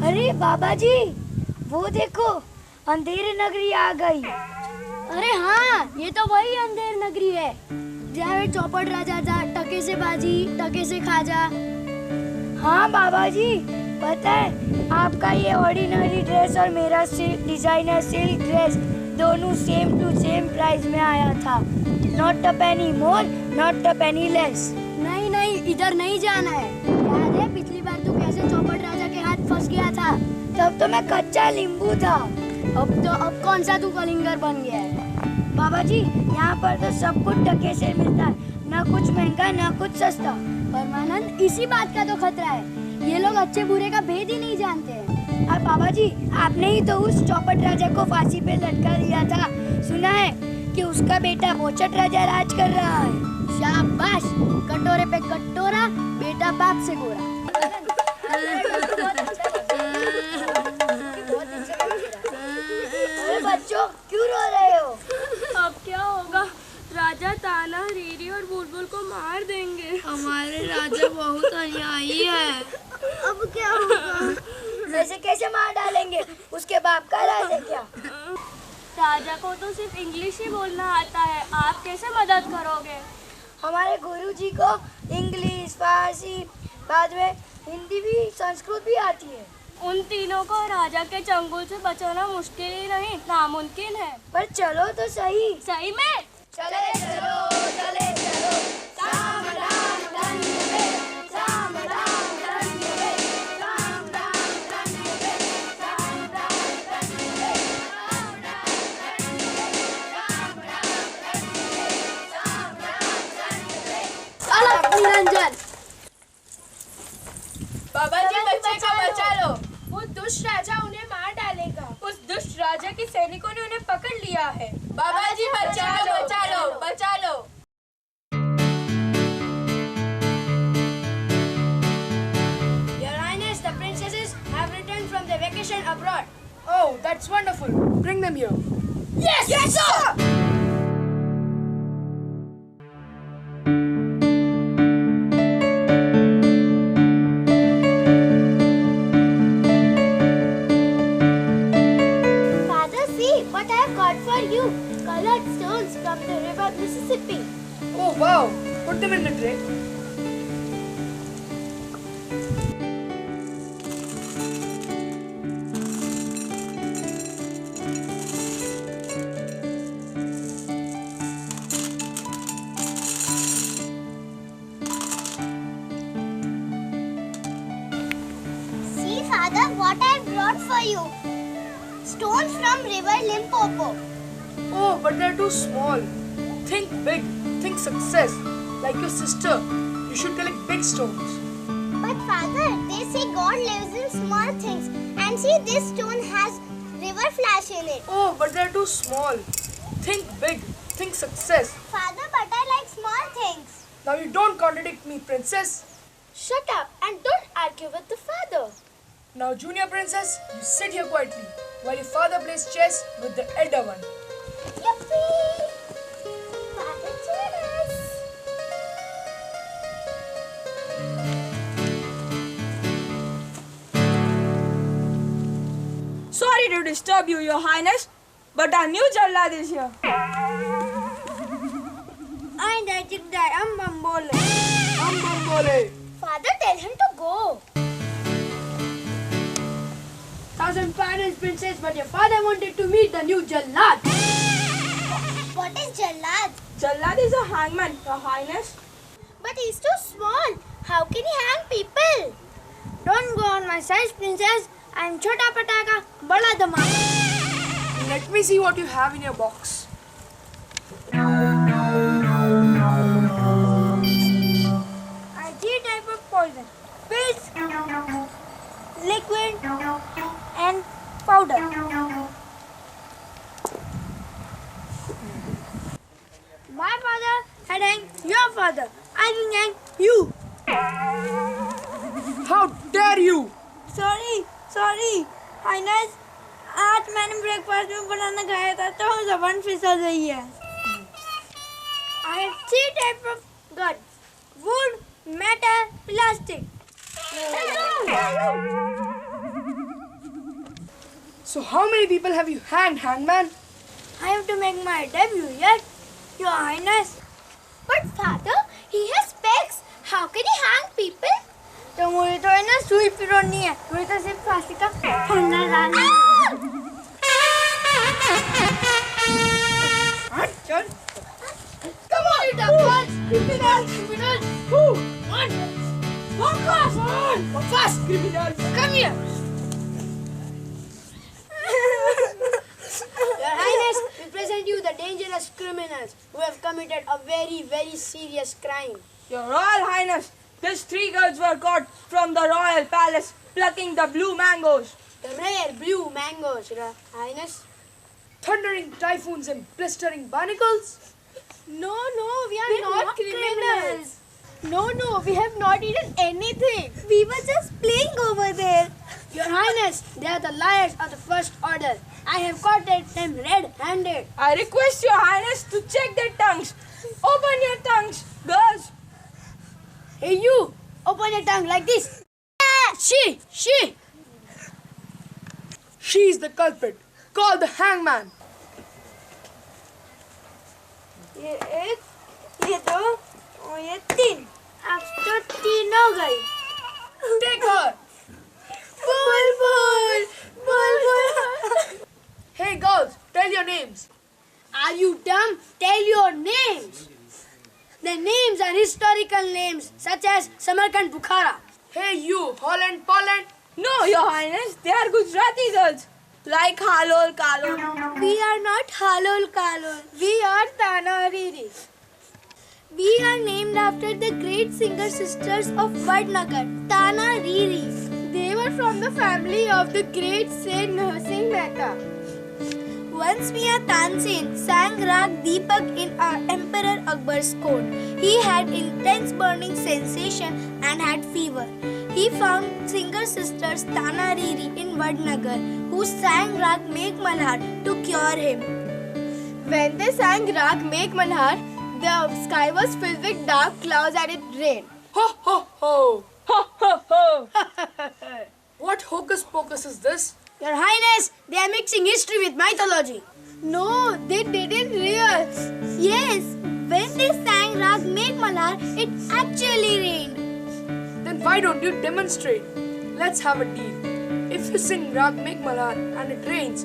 अरे बाबा जी, वो देखो अंधेरी नगरी आ गई। अरे हाँ, ये तो वही अंधेर नगरी है जहाँ चौपड़ राजा था, टके से बाजी टके से खाजा। हाँ बाबा जी, पता है आपका ये ऑर्डिनरी ड्रेस और मेरा डिजाइनर सिल्क ड्रेस दोनों सेम टू सेम प्राइस में आया था। Not a Penney more, not a Penney less. नहीं नहीं, इधर नहीं जाना है। याद है पिछली बार तू कैसे चौपड़ राजा के हाथ फंस गया था? तब तो मैं कच्चा नींबू था। अब कौन सा तू कलिंगर बन गया है? बाबा जी, यहाँ पर तो सब कुछ टके से मिलता है, ना कुछ महंगा ना कुछ सस्ता। परमानंद, इसी बात का तो खतरा है। ये लोग अच्छे बुरे का भेद ही नहीं जानते हैं। और बाबा जी, आपने ही तो उस चौपट राजा को फांसी पे लटका दिया था। सुना है कि उसका बेटा मोचट राजा राज कर रहा है। शाबाश, कटोरे पे कटोरा, बेटा बाप से गोरा। अरे बच्चों, क्यों रो रहे हो? अब क्या होगा? राजा ताना, रीरी और बुलबुल को मार देंगे। हमारे राजा बहुत अन्यायी है। अब क्या होगा? वैसे कैसे मार डालेंगे? उसके बाप का राज है क्या? राजा को तो सिर्फ इंग्लिश ही बोलना आता है, आप कैसे मदद करोगे? हमारे गुरुजी को इंग्लिश, फारसी, बाद में हिंदी भी, संस्कृत भी आती है। उन तीनों को राजा के चंगुल से बचाना मुश्किल ही नहीं, नामुमकिन है। पर चलो तो सही। सही में? चले चलो, चले चलो, साम दाम दंडवे, साम दाम दंडवे, साम दाम दंडवे, साम दाम दंडवे, साम दाम दंडवे, साम दाम दंडवे। अलग निरंजन। बाबा जी, बच्चे को बचा लो। वो दुष्ट राजा उन्हें मार डालेगा। उस दुष्ट राजा के सैनिकों ने उन्हें पकड़ लिया है। बाबा जी, बचा लो, बचा लो, बचा लो। Your Highness, the princesses have returned from their vacation abroad. Oh, that's wonderful. Bring them here. Yes, yes, sir. Father, see what I have got for you. Colored stones from the river Mississippi. Oh, wow. Put them in the tray. See, Father, what I have brought for you. Stones from river Limpopo. Oh, but they're too small. Think big. Think success. Like your sister. You should collect big stones. But Father, they say God lives in small things. And see, this stone has river flash in it. Oh, but they're too small. Think big. Think success. Father, but I like small things. Now you don't contradict me, princess. Shut up and don't argue with the father. Now, junior princess, you sit here quietly while your father plays chess with the elder one. Yippee! Father, cheers! Sorry to disturb you, Your Highness, but our new Jallad is here. And I think that I'm Bambole. Ambambole. Father, tell him to go. Thousand pardons, princess, but your father wanted to meet the new Jallad. What is Jallad? Jallad is a hangman, Your Highness. But he's too small. How can he hang people? Don't go on my size, princess. I'm Chota Pataka, Bada Dhamaka. Let me see what you have in your box. I see type of poison. Pills, liquid, and powder. My father had hanged your father. I will hang you. How dare you! Sorry, Highness. आज मैंने breakfast में बनाना खाया था तो जबान फिसल रही है. I have 3 types of gun: wood, metal, plastic. So how many people have you hanged, hangman? I have to make my debut yet, Your Highness. But father, he has specs. How can he hang people? तो मुझे तो है ना सुई पिरोनी है. मुझे तो सिर्फ फांसी का फंदा डालना है. Chal. Come on, you dumbos! Criminal! Who? What? Walk fast! Walk fast, criminal! Come here! Your Highness, we present you the dangerous criminals who have committed a very, very serious crime. Your Royal Highness, these 3 girls were caught from the royal palace plucking the blue mangoes. The rare blue mangoes, Your Highness. Thundering typhoons and blistering barnacles? No, we are not criminals. No, we have not eaten anything. We were just playing over there. Your Highness, they are the liars of the first order. I have caught them red-handed. I request Your Highness to check their tongues. Open your tongues, girls. Hey you, open your tongue like this. She. She is the culprit. Call the hangman. ये 1, ये 2 और ये 3. अब तो 3 हो गई. Take her. Bulbul. Hey girls, tell your names. Are you dumb? Tell your names. The names are historical names such as Samarkand, Bukhara. Hey you, Holland, Poland. No, Your Highness, they are Gujarati girls. Like Halol Kalol. We are not Halol Kalol. We are Tanariri. We are named after the great singer sisters of Vadnagar, Tanariri. They were from the family of the great Saint Narsingh Mehta. Once Mian Tansen sang Rag Deepak in Emperor Akbar's court. He had intense burning sensation and had fever. He found singer sisters Tanariri in Vadnagar who sang Rag Megh Malhar to cure him. When they sang Rag Megh Malhar, the sky was filled with dark clouds and it rained. Ho ho ho. Ho, ho, ho. What hocus pocus is this? Your Highness, they are mixing history with mythology. No, they didn't real. Yes, when they sang Rag Megh Malhar, it actually rained. Then why don't you demonstrate? Let's have a deal. If you sing Rag Megh Malhar and it rains,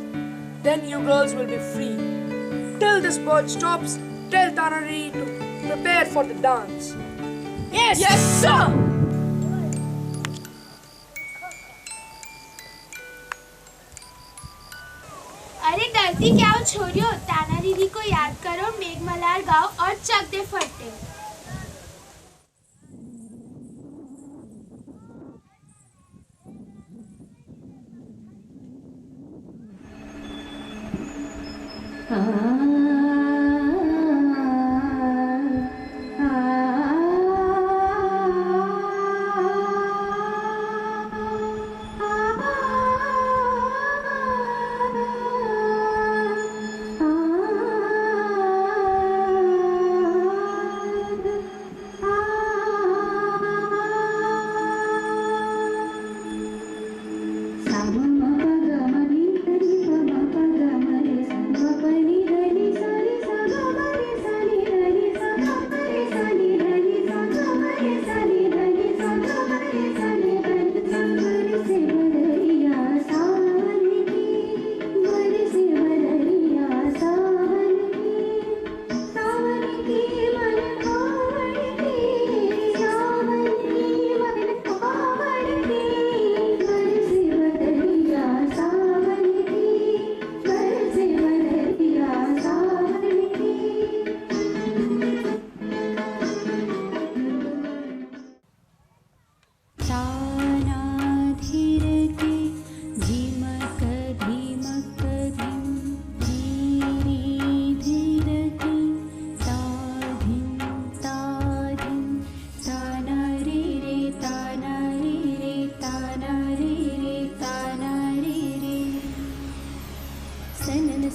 then you girls will be free. Till this bird stops, tell Tanari to prepare for the dance. Yes, Yes, sir. अरे डरती क्या हो छोरियो, ताना दीदी को याद करो, मेघ मल्हार गाओ और चक दे फटे. Sa ma pa ga ma ni da ni pa ma pa ga ma re sa ma pa ni da ni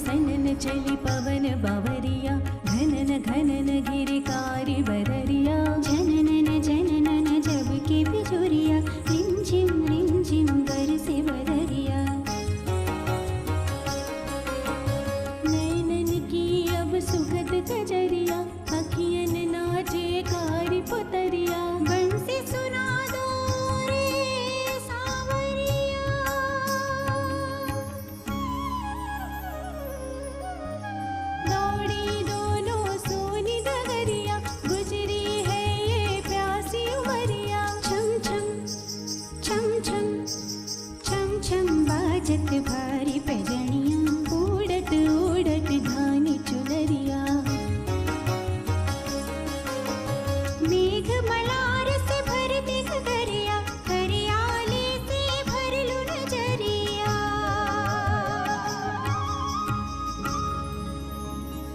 सनन चली पवन बावरिया घनन घनन गिरिकारी बदरिया जननन जननन जब की बिजुरिया रिमझिम बरसे बदरिया नैनन की अब सुखद कजरिया अखियन नाचे कारी पुतरिया बंसी सुना दो रे सावरिया दौड़ी दोनों सोनी डगरिया गुजरी है ये प्यासी उमरिया छम छम छम छम छम छम बाजत भारी पैजनिया उड़त उड़त धानी चुनरिया मेघ मलार से भरती घगरिया हरियाली से भर लू नजरिया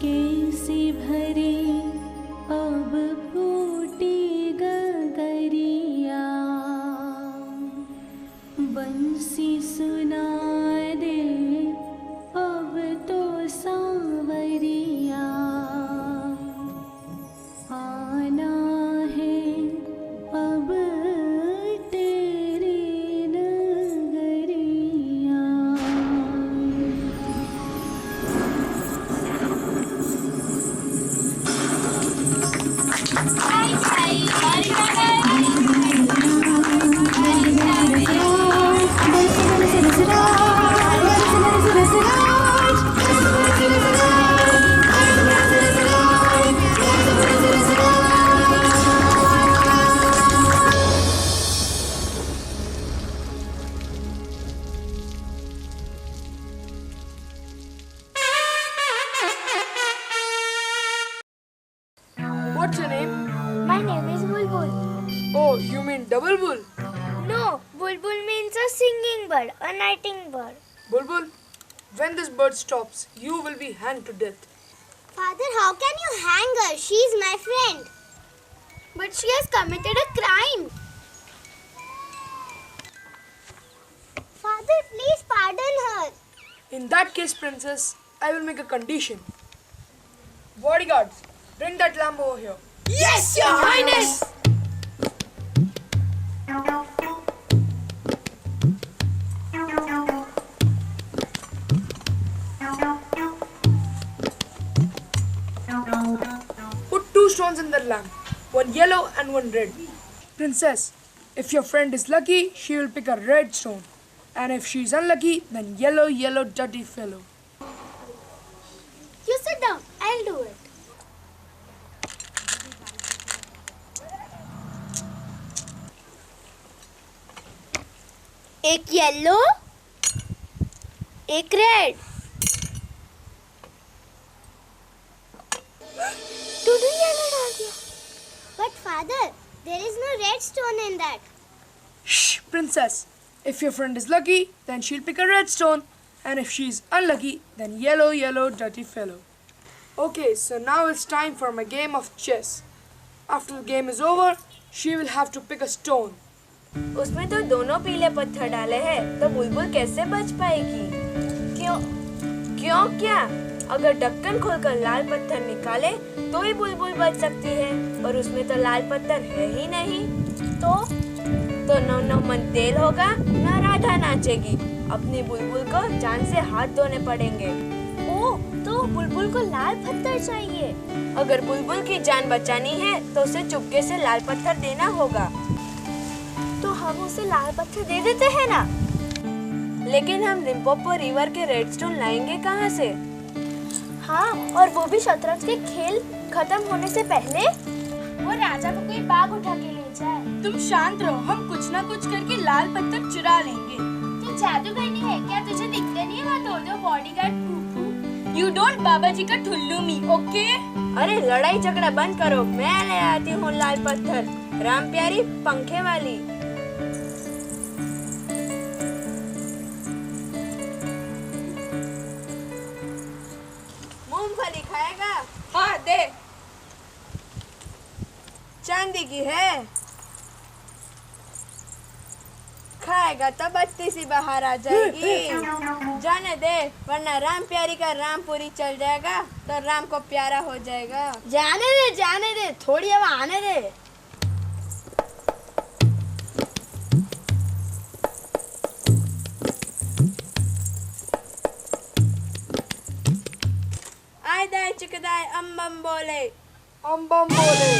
कैसे भरे अब फूटी गगरिया बंसी सुना दे अब तो सांवरिया आना है अब तेरी नगरिया What's your name? My name is Bulbul. Oh, you mean double bull? No, Bulbul means a singing bird, a nightingale. Bulbul, when this bird stops, you will be hanged to death. Father, how can you hang her? She's my friend. But she has committed a crime. Father, please pardon her. In that case, princess, I will make a condition. Bodyguards, bring that lamb over here. Yes, Your Highness! Put 2 stones in the lamp, one yellow and one red. Princess, if your friend is lucky, she will pick a red stone. And if she is unlucky, then yellow, dirty fellow. You sit down. I'll do it. एक yellow एक red दोनों yellow डाल दिया but father there is no red stone in that Shh, princess. If your friend is lucky, then she'll pick a red stone. And if she's unlucky, then yellow, dirty fellow. Okay, so now it's time for my game of chess. After the game is over, she will have to pick a stone. उसमें तो दोनों पीले पत्थर डाले हैं, तो बुलबुल कैसे बच पाएगी? क्यों क्या? अगर ढक्कन खोलकर लाल पत्थर निकाले तो ही बुलबुल बच सकती है, और उसमें तो लाल पत्थर है ही नहीं। तो नौ मन तेल होगा, ना राधा नाचेगी। अपनी बुलबुल को जान से हाथ धोने पड़ेंगे। ओह, तो बुलबुल को लाल पत्थर चाहिए। अगर बुलबुल की जान बचानी है तो उसे चुपके से लाल पत्थर देना होगा। तो हम उसे लाल पत्थर दे देते हैं ना? लेकिन हम लिम्पोपो रिवर के रेडस्टोन लाएंगे कहाँ से? हाँ, और वो भी शतरंज के खेल खत्म होने से पहले। वो राजा को कोई बाग उठा के ले जाए। तुम शांत रहो, हम कुछ ना कुछ करके लाल पत्थर चुरा लेंगे। तू जादूगरनी है क्या? तुझे दिखते नहीं है वहाँ दो बॉडीगार्ड फूफू? You don't बाबा जी का ठुल्लू मी, ओके? अरे लड़ाई झगड़ा बंद करो, मैं ले आती हूँ लाल पत्थर। राम प्यारी पंखे वाली। मूंगफली खाएगा? हाँ दे। चांदी की है, खा जाएगा तो बचती सी बाहर आ जाएगी। जाने दे, वरना राम प्यारी का रामपुरी चल जाएगा तो राम को प्यारा हो जाएगा। जाने दे, थोड़ी हवा आने दे। आय दाय चिकदाय अम्बम बोले। Ambam bole.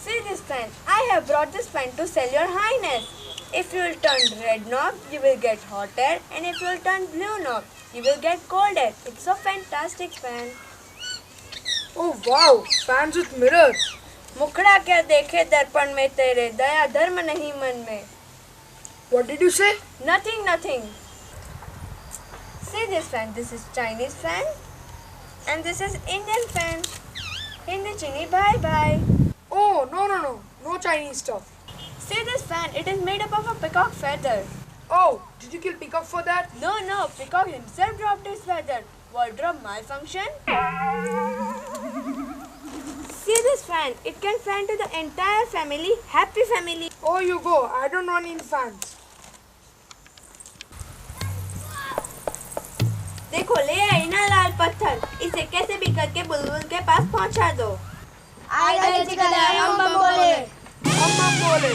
See this pen. I have brought this pen to sell your highness. If you will turn red knob, you will get hotter, and if you will turn blue knob, you will get colder. It's a fantastic pen. Oh wow, fans with mirror. मुखड़ा क्या देखे दर्पण में तेरे, दया धर्म नहीं मन में. What did you say? Nothing, nothing. See this fan. This is Chinese fan, and this is Indian fan. Hindi chini bye bye. Oh no Chinese stuff. See this fan. It is made up of a peacock feather. Oh, did you kill Peacock for that? No, Peacock himself dropped his feather. Wardrobe malfunction. See this fan. It can fan to the entire family. Happy family. Oh, you go. I don't want any fans. देखो ले आई ना लाल पत्थर. इसे कैसे भी करके बुलबुल के पास पहुंचा दो. Ambam bole.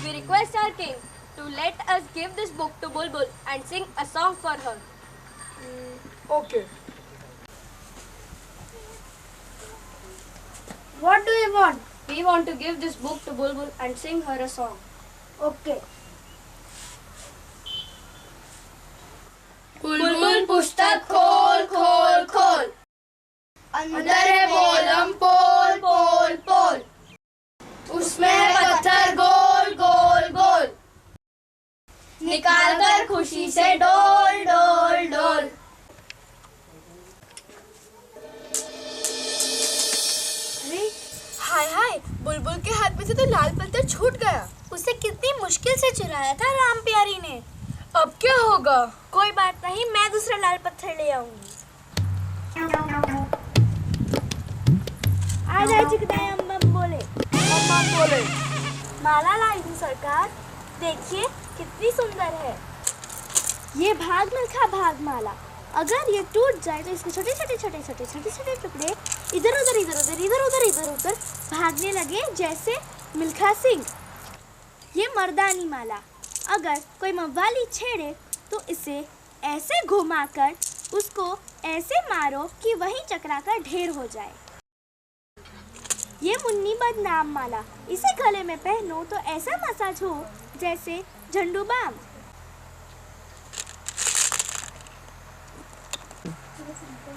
We request our king to let us give this book to Bulbul and sing a song for her. Okay. What do you want? We want to give this book to Bulbul and sing her a song. Okay. बुलबुल पुस्तक खोल खोल खोल, अंदर है बोलम पोल पोल पोल, उसमें है पत्थर गोल गोल गोल, निकाल कर खुशी से डोल डोल डोल. हाय बुलबुल के हाथ में से तो लाल पत्थर छूट गया. उसे कितनी मुश्किल से चुराया था राम प्यारी ने. अब क्या होगा? कोई बात नहीं, मैं दूसरा लाल पत्थर ले आऊंगी. आ जाए चिकदाई अम्बम बोले. Ambam bole. माला लाई हूँ सरकार. देखिए कितनी सुंदर है. ये भाग मिल्खा भाग माला. अगर ये टूट जाए तो इसके छोटे छोटे टुकड़े इधर उधर भागने लगे जैसे मिल्खा सिंह. ये मर्दानी माला. अगर कोई मव्वाली छेड़े तो इसे ऐसे घुमाकर उसको ऐसे मारो कि वहीं चकराकर ढेर हो जाए. ये मुन्नी बदनाम माला. इसे गले में पहनो तो ऐसा मसाज हो जैसे Zandu balm.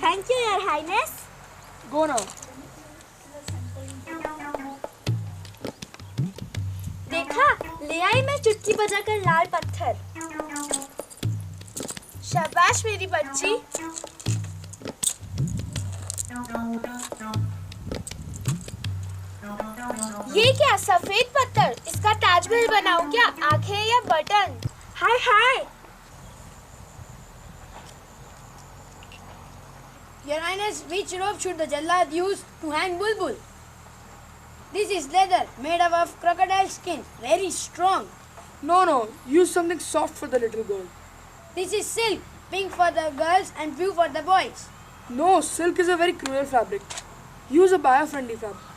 Thank you your highness. Go now. देखा, ले आई मैं चुटकी बजाकर लाल पत्थर. शाबाश मेरी बच्ची. ये क्या सफेद पत्थर? इसका ताजमहल बनाऊं क्या? आंखें या button? Hi. Your Highness, which rope should the Jallad use to hang Bulbul? This is leather made up of crocodile skin, very strong. No, use something soft for the little girl. This is silk, pink for the girls and blue for the boys. No, silk is a very cruel fabric. Use a bio-friendly fabric.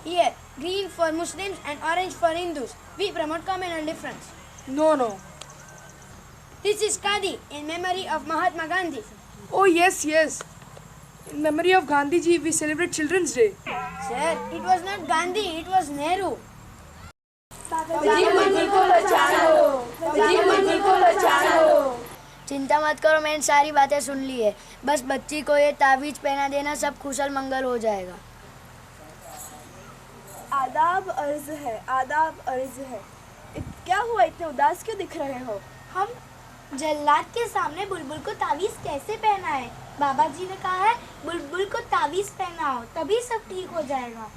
Here, green for Muslims and orange for Hindus. We promote communal difference. No. This is Khadi in memory of Mahatma Gandhi. Oh yes. In memory of Gandhi ji, we celebrate Children's Day. Sir, it was not Gandhi, it was Nehru. चिंता मत करो, मैंने सारी बातें सुन ली है. बस बच्ची को ये ताबीज पहना देना, सब कुशल मंगल हो जाएगा. आदाब अर्ज है. क्या हुआ, इतने उदास क्यों दिख रहे हो? हम जल्लाद के सामने बुलबुल को ताबीज कैसे पहनाएं? बाबा जी ने कहा है बुलबुल को ताबीज पहनाओ, तभी सब ठीक हो जाएगा.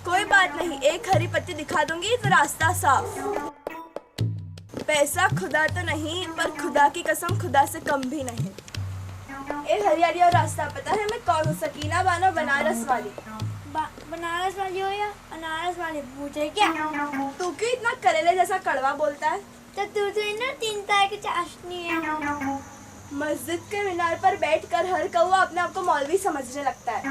कोई बात नहीं, एक हरी पत्ती दिखा दूंगी तो रास्ता साफ. पैसा खुदा तो नहीं, पर खुदा की कसम खुदा से कम भी नहीं. ए हरियाली और रास्ता पता है मैं कौन हूँ? सकीना बानो बनारस वाली. बनारस वाली हो या अनारस वाली, पूछे क्या? तू क्यों इतना करेले जैसा कड़वा बोलता है? तो तुझे ना 3 तरह की चाशनी है। मस्जिद के मीनार पर बैठकर हर कौवा अपने आप को मौलवी समझने लगता है।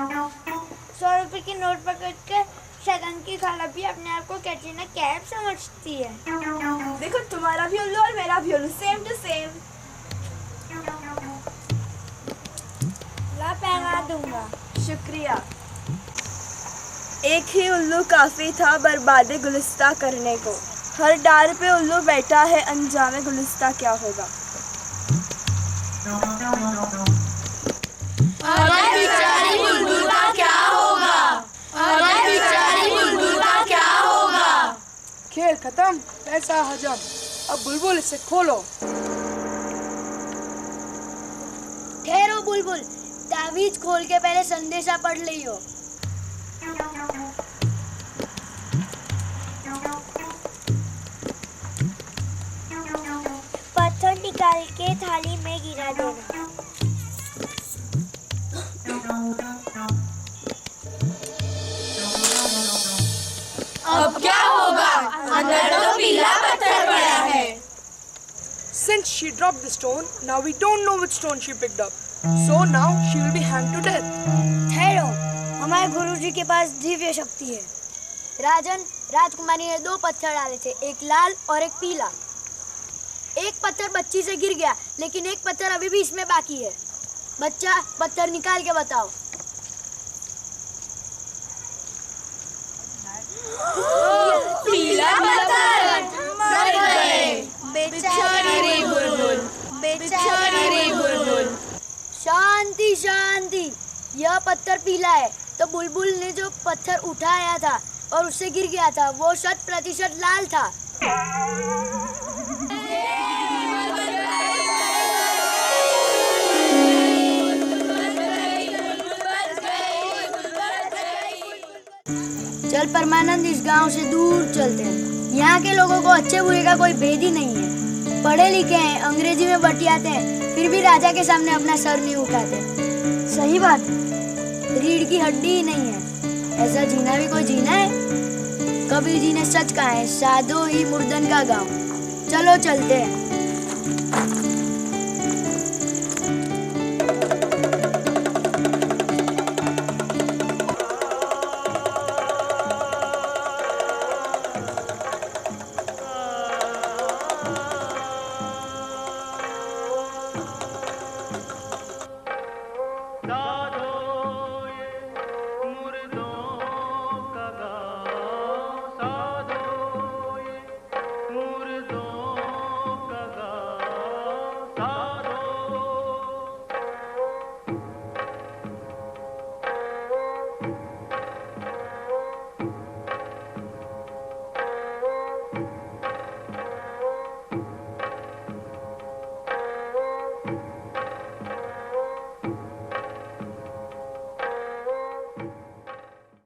100 रुपए की नोट पकड़ के शगन की खाला भी अपने आप को कैटरीना कैफ समझती है। देखो तुम्हारा भी उल्लू और मेरा भी उल्लू, सेम टू सेम। ला पहना दूंगा। शुक्रिया। एक ही उल्लू काफी था बर्बादे गुलिस्ता करने को। हर डार पे उल्लू बैठा है, अंजामे गुलिस्ता क्या होगा? अरे बेचारी बुलबुल का क्या होगा? अरे बेचारी बुलबुल का क्या होगा? खेल खत्म, पैसा हजम। अब बुलबुल इसे खोलो। ठहरो बुलबुल, तावीज खोल के पहले संदेशा पढ़ लियो। पत्थर निकाल के थाली में गिरा देना। अब क्या होगा? अंदर तो पीला पत्थर पड़ा है। Since she dropped the stone, now we don't know which stone she picked up. So now she will be hanged to death. ठहरो, हमारे गुरुजी के पास दिव्य शक्ति है। राजन, राजकुमारी ने 2 पत्थर डाले थे, एक लाल और एक पीला। एक पत्थर बच्ची से गिर गया, लेकिन एक पत्थर अभी भी इसमें बाकी है। बच्चा, पत्थर निकाल के बताओ। पीला पत्थर। मर गए। बेचारी बुलबुल, बेचारी बुलबुल। शांति शांति, यह पत्थर पीला है, तो बुलबुल ने जो पत्थर उठाया था और उससे गिर गया था वो 100% लाल था। चल परमानंद, इस गांव से दूर चलते हैं। यहाँ के लोगों को अच्छे बुरे का कोई भेद ही नहीं है। पढ़े लिखे हैं, अंग्रेजी में बतियाते हैं, फिर भी राजा के सामने अपना सर नहीं उठाते। सही बात, रीढ़ की हड्डी ही नहीं है। ऐसा जीना भी कोई जीना है? कबीर जी ने सच कहा है, साधो ही मुर्दन का गाँव। चलो चलते हैं।